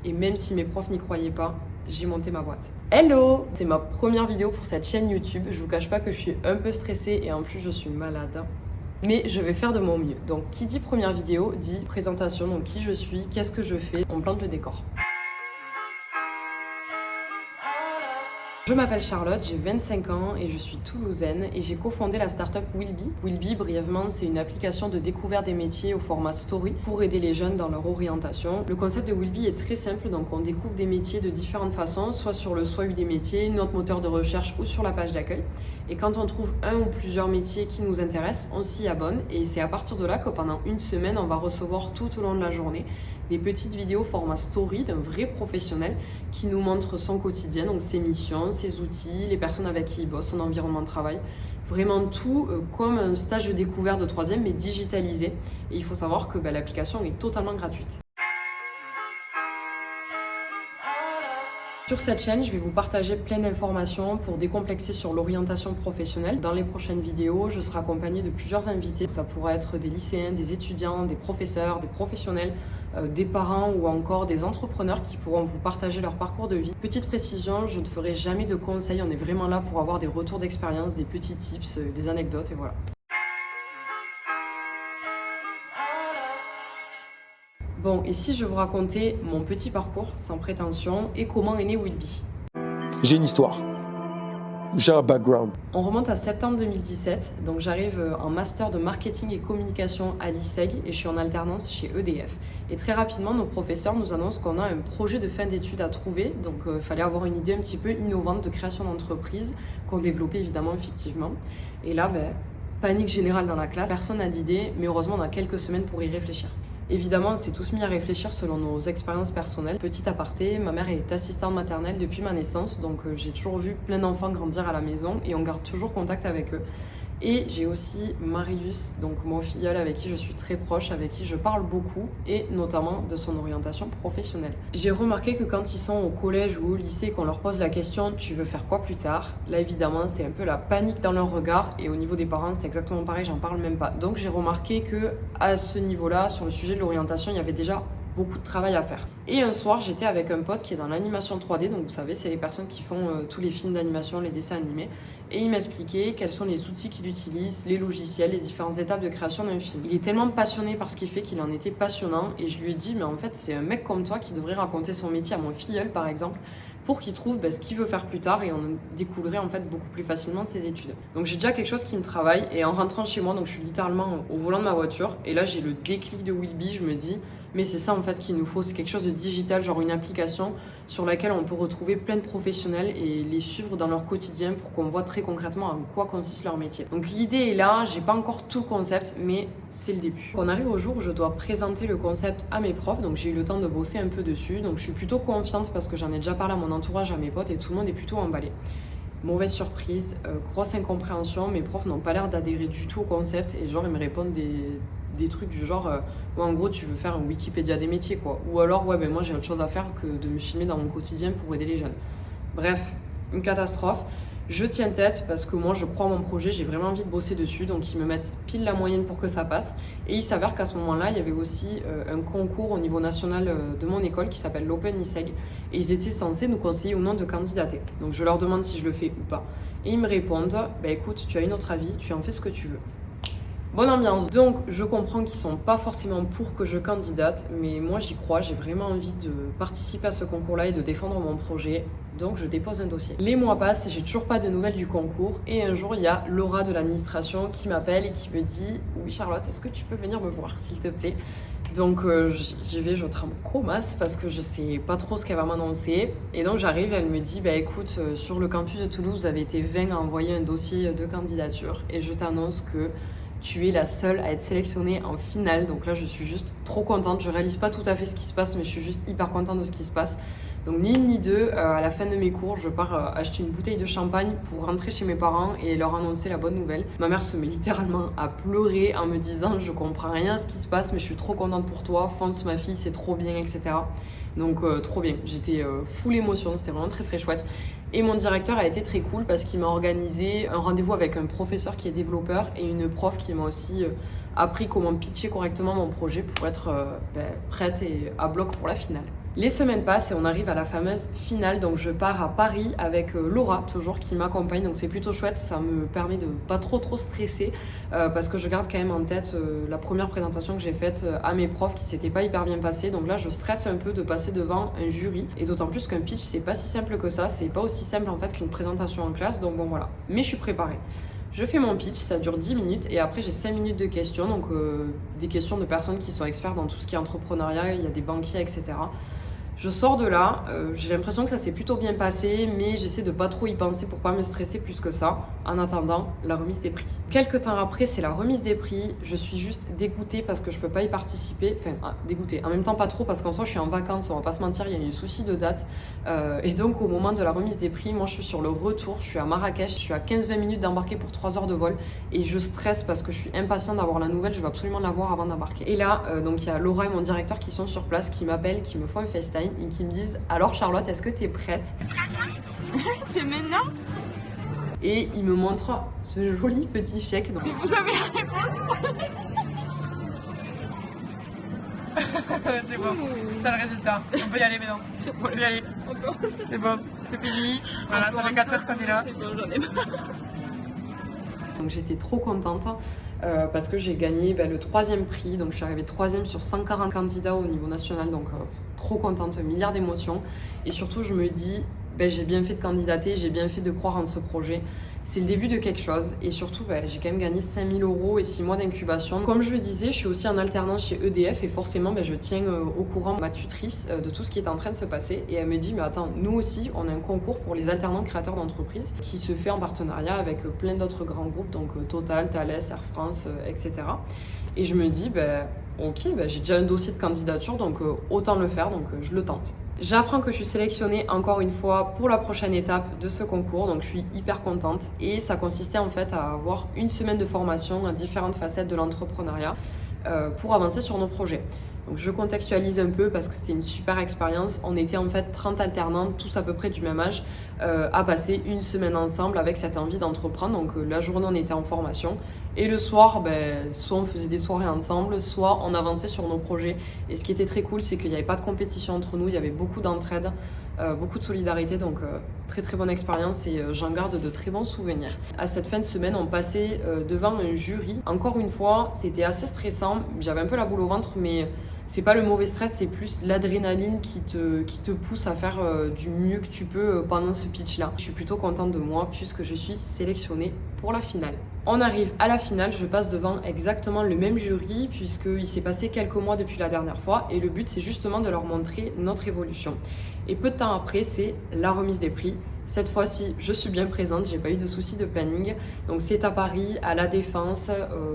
et même si mes profs n'y croyaient pas, j'ai monté ma boîte. Hello! C'est ma première vidéo pour cette chaîne YouTube. Je vous cache pas que je suis un peu stressée et en plus je suis malade. Mais je vais faire de mon mieux. Donc qui dit première vidéo dit présentation, donc qui je suis, qu'est-ce que je fais, on plante le décor. Je m'appelle Charlotte, j'ai 25 ans et je suis toulousaine et j'ai cofondé la startup Willby. Willby, brièvement, c'est une application de découverte des métiers au format story pour aider les jeunes dans leur orientation. Le concept de Willby est très simple, donc on découvre des métiers de différentes façons, soit sur le Soi des métiers, notre moteur de recherche ou sur la page d'accueil. Et quand on trouve un ou plusieurs métiers qui nous intéressent, on s'y abonne et c'est à partir de là que pendant une semaine, on va recevoir tout au long de la journée des petites vidéos format story d'un vrai professionnel qui nous montre son quotidien, donc ses missions, ses outils, les personnes avec qui il bosse, son environnement de travail. Vraiment tout comme un stage de découverte de 3e mais digitalisé. Et il faut savoir que l'application est totalement gratuite. Sur cette chaîne, je vais vous partager plein d'informations pour décomplexer sur l'orientation professionnelle. Dans les prochaines vidéos, je serai accompagnée de plusieurs invités. Ça pourrait être des lycéens, des étudiants, des professeurs, des professionnels, des parents ou encore des entrepreneurs qui pourront vous partager leur parcours de vie. Petite précision, je ne ferai jamais de conseils. On est vraiment là pour avoir des retours d'expérience, des petits tips, des anecdotes et voilà. Bon, et si je vous racontais mon petit parcours, sans prétention, et comment est né Willby? J'ai une histoire, j'ai un background. On remonte à septembre 2017, donc j'arrive en master de marketing et communication à l'ISEG et je suis en alternance chez EDF. Et très rapidement, nos professeurs nous annoncent qu'on a un projet de fin d'études à trouver, donc il fallait avoir une idée un petit peu innovante de création d'entreprise qu'on développait évidemment fictivement. Et là, panique générale dans la classe, personne n'a d'idée, mais heureusement on a quelques semaines pour y réfléchir. Évidemment, on s'est tous mis à réfléchir selon nos expériences personnelles. Petit aparté, ma mère est assistante maternelle depuis ma naissance, donc j'ai toujours vu plein d'enfants grandir à la maison et on garde toujours contact avec eux. Et j'ai aussi Marius, donc mon filleul avec qui je suis très proche, avec qui je parle beaucoup et notamment de son orientation professionnelle. J'ai remarqué que quand ils sont au collège ou au lycée, qu'on leur pose la question « tu veux faire quoi plus tard ?», là évidemment c'est un peu la panique dans leur regard et au niveau des parents c'est exactement pareil, j'en parle même pas. Donc j'ai remarqué que à ce niveau-là, sur le sujet de l'orientation, il y avait déjà beaucoup de travail à faire. Et un soir, j'étais avec un pote qui est dans l'animation 3D, donc vous savez, c'est les personnes qui font tous les films d'animation, les dessins animés, et il m'expliquait quels sont les outils qu'il utilise, les logiciels, les différentes étapes de création d'un film. Il est tellement passionné par ce qu'il fait qu'il en était passionnant, et je lui ai dit, mais en fait, c'est un mec comme toi qui devrait raconter son métier à mon filleul, par exemple, pour qu'il trouve ce qu'il veut faire plus tard et on découlerait en fait beaucoup plus facilement de ses études. Donc j'ai déjà quelque chose qui me travaille et en rentrant chez moi, donc je suis littéralement au volant de ma voiture et là j'ai le déclic de Willby, je me dis mais c'est ça en fait qu'il nous faut, c'est quelque chose de digital, genre une application sur laquelle on peut retrouver plein de professionnels et les suivre dans leur quotidien pour qu'on voit très concrètement en quoi consiste leur métier. Donc l'idée est là, j'ai pas encore tout le concept mais c'est le début. On arrive au jour où je dois présenter le concept à mes profs, donc j'ai eu le temps de bosser un peu dessus, donc je suis plutôt confiante parce que j'en ai déjà parlé à mon entourage, à mes potes et tout le monde est plutôt emballé. Mauvaise surprise, grosse incompréhension, mes profs n'ont pas l'air d'adhérer du tout au concept et genre ils me répondent des trucs du genre en gros tu veux faire un Wikipédia des métiers quoi, ou alors moi j'ai autre chose à faire que de me filmer dans mon quotidien pour aider les jeunes. Bref, une catastrophe. Je tiens tête parce que moi je crois en mon projet, j'ai vraiment envie de bosser dessus, donc ils me mettent pile la moyenne pour que ça passe. Et il s'avère qu'à ce moment-là, il y avait aussi un concours au niveau national de mon école qui s'appelle l'Open ISEG et ils étaient censés nous conseiller ou non de candidater. Donc je leur demande si je le fais ou pas. Et ils me répondent, écoute, tu as une autre avis, tu en fais ce que tu veux. Bonne ambiance. Donc je comprends qu'ils sont pas forcément pour que je candidate, mais moi j'y crois, j'ai vraiment envie de participer à ce concours-là et de défendre mon projet. Donc je dépose un dossier. Les mois passent et j'ai toujours pas de nouvelles du concours. Et un jour, il y a Laura de l'administration qui m'appelle et qui me dit « Oui Charlotte, est-ce que tu peux venir me voir s'il te plaît ?» Donc j'y vais, je tremble masse parce que je sais pas trop ce qu'elle va m'annoncer. Et donc j'arrive, elle me dit écoute, sur le campus de Toulouse, vous avez été 20 à envoyer un dossier de candidature et je t'annonce que tu es la seule à être sélectionnée en finale. Donc là, je suis juste trop contente. Je réalise pas tout à fait ce qui se passe, mais je suis juste hyper contente de ce qui se passe. Donc ni une ni deux, à la fin de mes cours, je pars acheter une bouteille de champagne pour rentrer chez mes parents et leur annoncer la bonne nouvelle. Ma mère se met littéralement à pleurer en me disant « Je comprends rien à ce qui se passe, mais je suis trop contente pour toi. Fonce ma fille, c'est trop bien, etc. » Donc trop bien, j'étais full émotion, c'était vraiment très très chouette. Et mon directeur a été très cool parce qu'il m'a organisé un rendez-vous avec un professeur qui est développeur et une prof qui m'a aussi appris comment pitcher correctement mon projet pour être prête et à bloc pour la finale. Les semaines passent et on arrive à la fameuse finale, donc je pars à Paris avec Laura toujours qui m'accompagne, donc c'est plutôt chouette, ça me permet de pas trop stresser parce que je garde quand même en tête la première présentation que j'ai faite à mes profs qui s'était pas hyper bien passée, donc là je stresse un peu de passer devant un jury et d'autant plus qu'un pitch c'est pas si simple que ça, c'est pas aussi simple en fait qu'une présentation en classe, donc bon voilà, mais je suis préparée. Je fais mon pitch, ça dure 10 minutes et après j'ai 5 minutes de questions, donc des questions de personnes qui sont experts dans tout ce qui est entrepreneuriat, il y a des banquiers, etc. Je sors de là, j'ai l'impression que ça s'est plutôt bien passé, mais j'essaie de pas trop y penser pour pas me stresser plus que ça, en attendant la remise des prix. Quelques temps après, c'est la remise des prix, je suis juste dégoûtée parce que je peux pas y participer, enfin dégoûtée, en même temps pas trop parce qu'en soi je suis en vacances, on va pas se mentir, il y a eu un souci de date, et donc au moment de la remise des prix, moi je suis sur le retour, je suis à Marrakech, je suis à 15-20 minutes d'embarquer pour 3 heures de vol, et je stresse parce que je suis impatiente d'avoir la nouvelle, je veux absolument l'avoir avant d'embarquer. Et là, donc il y a Laura et mon directeur qui sont sur place, qui m'appellent, qui me font un FaceTime, et qui me disent « Alors Charlotte, est-ce que tu es prête ?» C'est maintenant. Et ils me montrent ce joli petit chèque. Si vous avez la réponse. C'est bon, c'est le résultat. On peut y aller maintenant. On peut y aller. C'est bon, c'est fini. Voilà, ça fait 4 heures qu'on est là. C'est bon, j'en ai marre. Donc j'étais trop contente parce que j'ai gagné le 3e prix, donc je suis arrivée 3e sur 140 candidats au niveau national, donc trop contente, un milliard d'émotions. Et surtout je me dis, j'ai bien fait de candidater, j'ai bien fait de croire en ce projet. C'est le début de quelque chose et surtout j'ai quand même gagné 5 000 € et 6 mois d'incubation. Comme je le disais, je suis aussi en alternance chez EDF et forcément je tiens au courant ma tutrice de tout ce qui est en train de se passer et elle me dit mais attends, nous aussi on a un concours pour les alternants créateurs d'entreprises qui se fait en partenariat avec plein d'autres grands groupes, donc Total, Thales, Air France, etc. Et je me dis ok, j'ai déjà un dossier de candidature donc autant le faire, donc je le tente. J'apprends que je suis sélectionnée encore une fois pour la prochaine étape de ce concours, donc je suis hyper contente et ça consistait en fait à avoir une semaine de formation à différentes facettes de l'entrepreneuriat pour avancer sur nos projets. Donc je contextualise un peu parce que c'était une super expérience. On était en fait 30 alternants, tous à peu près du même âge, à passer une semaine ensemble avec cette envie d'entreprendre. Donc la journée on était en formation et le soir, soit on faisait des soirées ensemble, soit on avançait sur nos projets. Et ce qui était très cool, c'est qu'il n'y avait pas de compétition entre nous, il y avait beaucoup d'entraide, beaucoup de solidarité, donc très très bonne expérience et j'en garde de très bons souvenirs. À cette fin de semaine, on passait devant un jury. Encore une fois, c'était assez stressant, j'avais un peu la boule au ventre, mais c'est pas le mauvais stress, c'est plus l'adrénaline qui te pousse à faire du mieux que tu peux pendant ce pitch-là. Je suis plutôt contente de moi puisque je suis sélectionnée pour la finale. On arrive à la finale, je passe devant exactement le même jury puisqu'il s'est passé quelques mois depuis la dernière fois et le but c'est justement de leur montrer notre évolution. Et peu de temps après, c'est la remise des prix. Cette fois-ci, je suis bien présente, j'ai pas eu de soucis de planning. Donc c'est à Paris, à La Défense,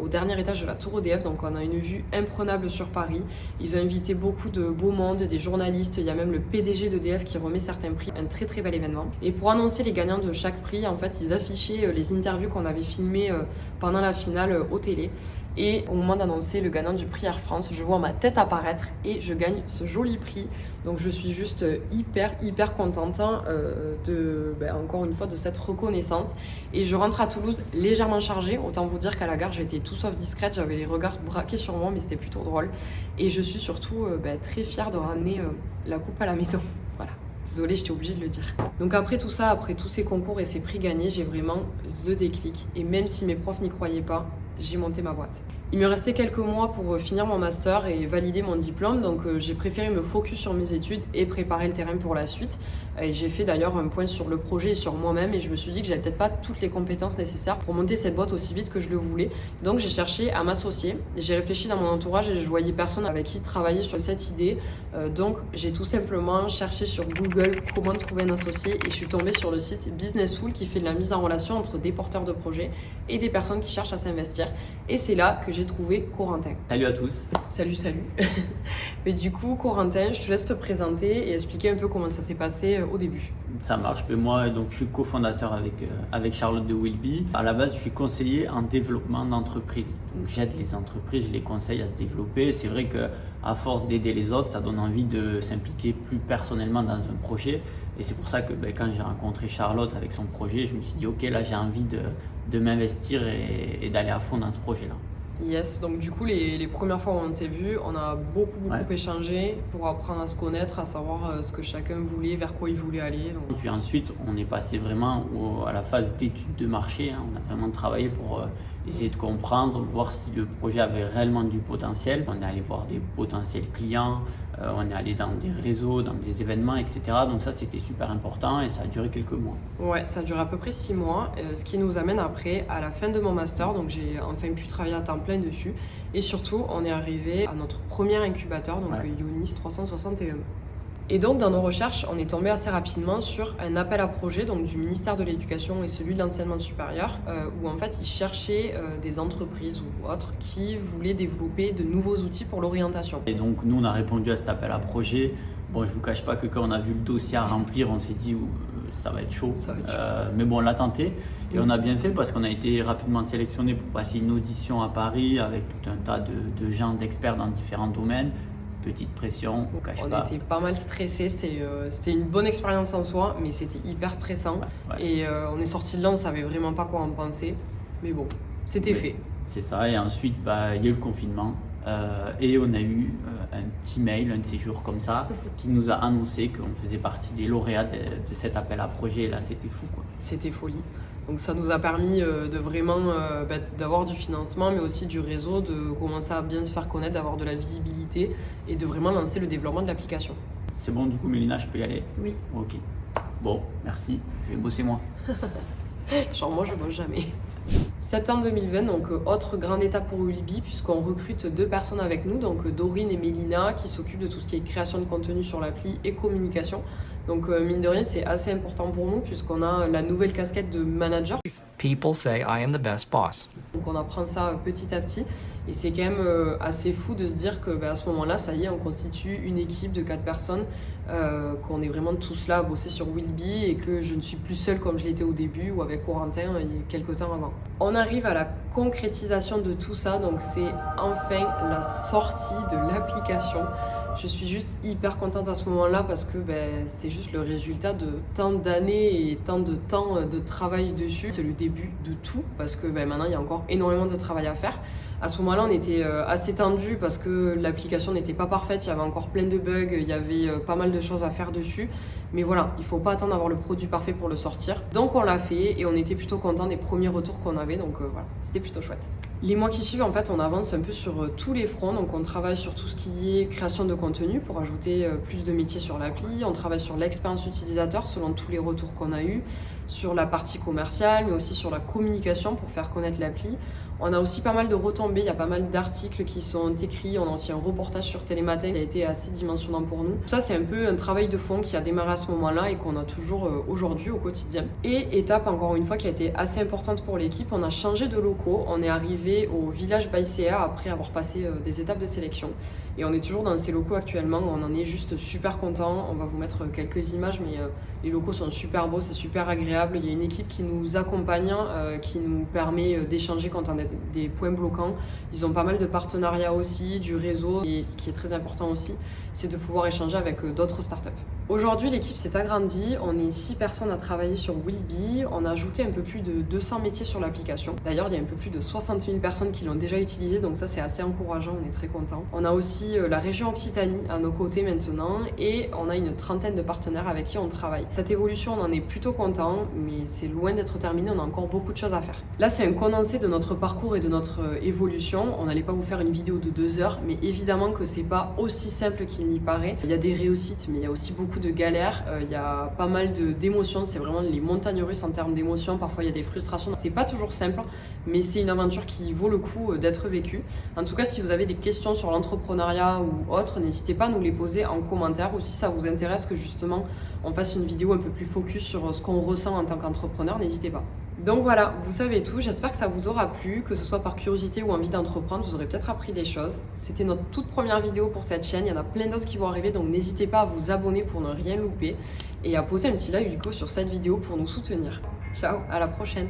au dernier étage de la Tour EDF. Donc on a une vue imprenable sur Paris. Ils ont invité beaucoup de beau monde, des journalistes. Il y a même le PDG d'EDF qui remet certains prix. Un très très bel événement. Et pour annoncer les gagnants de chaque prix, en fait, ils affichaient les interviews qu'on avait filmées pendant la finale au télé. Et au moment d'annoncer le gagnant du prix Air France, je vois ma tête apparaître et je gagne ce joli prix. Donc je suis juste hyper contente encore une fois de cette reconnaissance. Et je rentre à Toulouse légèrement chargée. Autant vous dire qu'à la gare j'étais tout sauf discrète, j'avais les regards braqués sur moi mais c'était plutôt drôle. Et je suis surtout très fière de ramener la coupe à la maison. Voilà. Désolée, j'étais obligée de le dire. Donc après tout ça, après tous ces concours et ces prix gagnés, j'ai vraiment the déclic. Et même si mes profs n'y croyaient pas, j'ai monté ma boîte. Il me restait quelques mois pour finir mon master et valider mon diplôme, donc j'ai préféré me focus sur mes études et préparer le terrain pour la suite. Et j'ai fait d'ailleurs un point sur le projet et sur moi-même et je me suis dit que j'avais peut-être pas toutes les compétences nécessaires pour monter cette boîte aussi vite que je le voulais. Donc j'ai cherché à m'associer, j'ai réfléchi dans mon entourage et je voyais personne avec qui travailler sur cette idée. Donc j'ai tout simplement cherché sur Google comment trouver un associé et je suis tombée sur le site Businessful qui fait de la mise en relation entre des porteurs de projets et des personnes qui cherchent à s'investir. Et c'est là que j'ai trouvé Corentin. Salut à tous. Salut. Mais du coup, Corentin, je te laisse te présenter et expliquer un peu comment ça s'est passé au début. Ça marche. Moi, donc, je suis cofondateur avec Charlotte de Willby. À la base, je suis conseiller en développement d'entreprise. Donc, j'aide les entreprises, je les conseille à se développer. C'est vrai qu'à force d'aider les autres, ça donne envie de s'impliquer plus personnellement dans un projet. Et c'est pour ça que quand j'ai rencontré Charlotte avec son projet, je me suis dit, ok, là, j'ai envie de m'investir et d'aller à fond dans ce projet-là. Yes, donc du coup les premières fois où on s'est vu, on a beaucoup Ouais. échangé pour apprendre à se connaître, à savoir ce que chacun voulait, vers quoi il voulait aller. Et Donc... puis ensuite, on est passé vraiment à la phase d'étude de marché, hein. On a vraiment travaillé pour essayer de comprendre, voir si le projet avait réellement du potentiel. On est allé voir des potentiels clients, on est allé dans des réseaux, dans des événements, etc. Donc ça, c'était super important et ça a duré quelques mois. Ouais, ça a duré à peu près 6 mois, ce qui nous amène après à la fin de mon master, donc j'ai enfin pu travailler à temps plein dessus. Et surtout, on est arrivé à notre premier incubateur, donc Ouais. Ionis 361. Et donc, dans nos recherches, on est tombé assez rapidement sur un appel à projet donc, du ministère de l'Éducation et celui de l'enseignement supérieur, où en fait, ils cherchaient des entreprises ou autres qui voulaient développer de nouveaux outils pour l'orientation. Et donc, nous, on a répondu à cet appel à projet. Bon, je vous cache pas que quand on a vu le dossier à remplir, on s'est dit ça va être chaud. Ça va être chaud. Mais bon, on l'a tenté et on a bien fait parce qu'on a été rapidement sélectionné pour passer une audition à Paris avec tout un tas de gens, d'experts dans différents domaines. Petite pression, on cache On pas. était pas mal stressés, c'était une bonne expérience en soi, mais c'était hyper stressant. Ouais. Et on est sorti de là, on savait vraiment pas quoi en penser. Mais bon, c'était Mais fait. C'est ça. Et ensuite, il y a eu le confinement. Et on a eu un petit mail, un de ces jours comme ça, qui nous a annoncé qu'on faisait partie des lauréats de cet appel à projet. Et là, c'était fou, quoi. C'était folie. Donc ça nous a permis de vraiment d'avoir du financement, mais aussi du réseau, de commencer à bien se faire connaître, d'avoir de la visibilité et de vraiment lancer le développement de l'application. C'est bon, du coup, Mélina, je peux y aller? Oui. Ok. Bon, merci. Je vais bosser moi. Genre moi je bosse jamais. Septembre 2020, donc autre grande étape pour Wilby puisqu'on recrute 2 personnes avec nous, donc Dorine et Mélina qui s'occupent de tout ce qui est création de contenu sur l'appli et communication. Donc mine de rien c'est assez important pour nous puisqu'on a la nouvelle casquette de manager. People say I am the best boss. Donc on apprend ça petit à petit et c'est quand même assez fou de se dire que à ce moment-là, ça y est, on constitue une équipe de 4 personnes, qu'on est vraiment tous là à bosser sur Wilby et que je ne suis plus seule comme je l'étais au début ou avec Corentin il y a quelques temps avant. On arrive à la concrétisation de tout ça, donc c'est enfin la sortie de l'application. Je suis juste hyper contente à ce moment-là parce que c'est juste le résultat de tant d'années et tant de temps de travail dessus. C'est le début de tout parce que maintenant il y a encore énormément de travail à faire. À ce moment-là, on était assez tendu parce que l'application n'était pas parfaite, il y avait encore plein de bugs, il y avait pas mal de choses à faire dessus. Mais voilà, il faut pas attendre d'avoir le produit parfait pour le sortir. Donc on l'a fait et on était plutôt content des premiers retours qu'on avait, donc voilà, c'était plutôt chouette. Les mois qui suivent, en fait, on avance un peu sur tous les fronts. Donc, on travaille sur tout ce qui est création de contenu pour ajouter plus de métiers sur l'appli. On travaille sur l'expérience utilisateur selon tous les retours qu'on a eus, sur la partie commerciale, mais aussi sur la communication pour faire connaître l'appli. On a aussi pas mal de retombées, il y a pas mal d'articles qui sont écrits. On a aussi un reportage sur Télématin qui a été assez dimensionnant pour nous. Tout ça, c'est un peu un travail de fond qui a démarré à ce moment-là et qu'on a toujours aujourd'hui au quotidien. Et étape, encore une fois, qui a été assez importante pour l'équipe, on a changé de locaux. On est arrivé au village Baïséa après avoir passé des étapes de sélection. Et on est toujours dans ces locaux actuellement. On en est juste super content. On va vous mettre quelques images, mais les locaux sont super beaux, c'est super agréable. Il y a une équipe qui nous accompagne, qui nous permet d'échanger quand on a des points bloquants. Ils ont pas mal de partenariats aussi, du réseau, et qui est très important aussi, c'est de pouvoir échanger avec d'autres startups. Aujourd'hui, l'équipe s'est agrandie. On est 6 personnes à travailler sur Wilby. On a ajouté un peu plus de 200 métiers sur l'application. D'ailleurs, il y a un peu plus de 60 000 personnes qui l'ont déjà utilisée, donc ça, c'est assez encourageant. On est très contents. On a aussi la région Occitanie à nos côtés maintenant et on a une trentaine de partenaires avec qui on travaille. Cette évolution, on en est plutôt content, mais c'est loin d'être terminé. On a encore beaucoup de choses à faire. Là, c'est un condensé de notre parcours et de notre évolution. On n'allait pas vous faire une vidéo de 2 heures, mais évidemment que c'est pas aussi simple qu'il n'y paraît. Il y a des réussites, mais il y a aussi beaucoup de galères, il y a pas mal d'émotions, c'est vraiment les montagnes russes en termes d'émotions, parfois il y a des frustrations, c'est pas toujours simple, mais c'est une aventure qui vaut le coup d'être vécue. En tout cas, si vous avez des questions sur l'entrepreneuriat ou autre, n'hésitez pas à nous les poser en commentaire, ou si ça vous intéresse que justement on fasse une vidéo un peu plus focus sur ce qu'on ressent en tant qu'entrepreneur, n'hésitez pas. Donc voilà, vous savez tout, j'espère que ça vous aura plu, que ce soit par curiosité ou envie d'entreprendre, vous aurez peut-être appris des choses. C'était notre toute première vidéo pour cette chaîne, il y en a plein d'autres qui vont arriver, donc n'hésitez pas à vous abonner pour ne rien louper et à poser un petit like du coup sur cette vidéo pour nous soutenir. Ciao, à la prochaine.